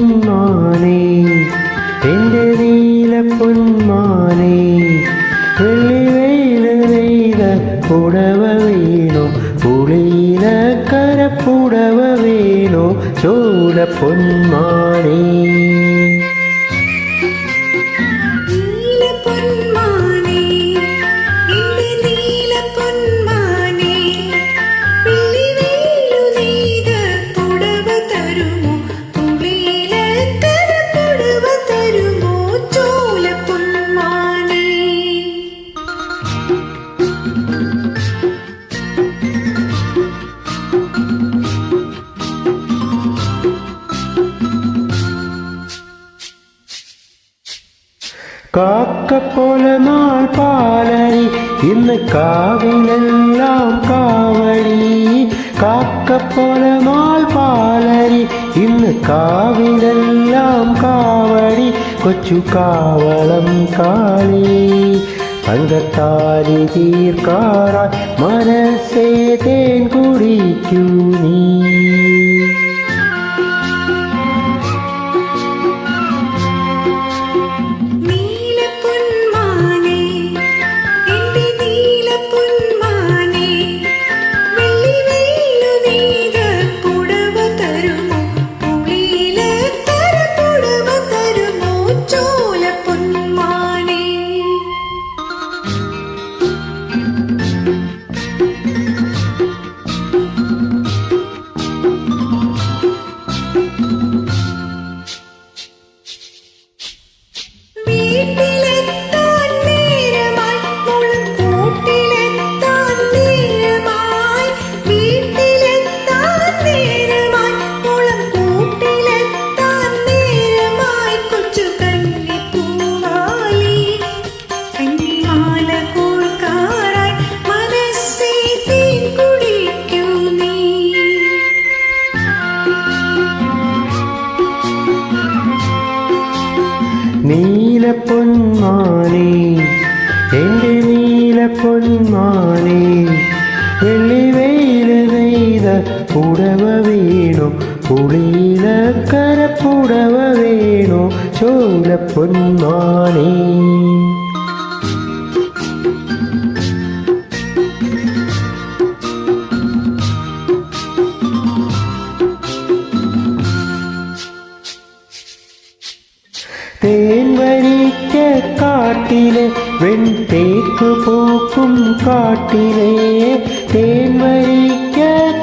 പൊന്മാനേ എൻ്റെ നീല പൊന്മാനേ വെള്ളിവെയില് നെയ്ത പുടവ വീണു പുളിയില കരപ്പുടവ വീണു ചോല പൊന്മാനേ കാക്കപ്പോലെ നാൾ പാലരി ഇന്ന് കാവിലെല്ലാം കാവടി കാക്കപ്പോലെ നാൾ പാലരി ഇന്ന് കാവിലെല്ലാം കാവടി കൊച്ചു കാവളം കാളി തങ്കത്താലി തീർക്കാറായി മനസ്സേ തേൻ കുടിക്കൂ നീ നീല പൊന്മാനേ എൻ്റെ നീല പൊന്മാനേ വെള്ളിവെയില് നെയ്ത പുടവ വീണു പുളിയില കരപ്പുടവ വീണു ചോല പൊന്മാനേ തേൻവരിക്ക കാട്ടിലെ വെൺതേക്ക് പൂക്കും കാട്ടിലെ തേൻവരിക്ക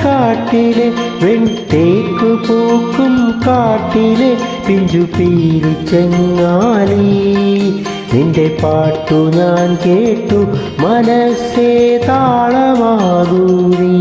കാട്ടിലെ വെൺതേക്ക് പൂക്കും കാട്ടിലെ പിഞ്ചു പീലി ചെങ്ങാലി നിന്റെ പാട്ടു ഞാൻ കേട്ടു മനസ്സേ താളമാകൂ നീ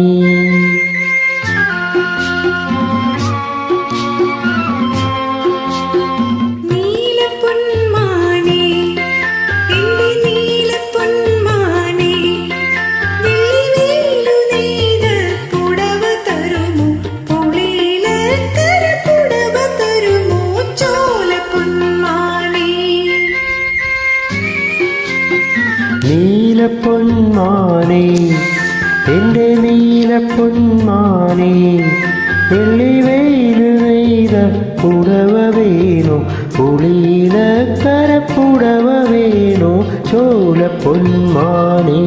നീല പൊന്മാനേ എൻ്റെ നീല പൊന്മാനേ വെള്ളിവെയില് നെയ്ത പുടവ വീണു പുളിയില കരപ്പുടവ വീണു ചോല പൊന്മാനേ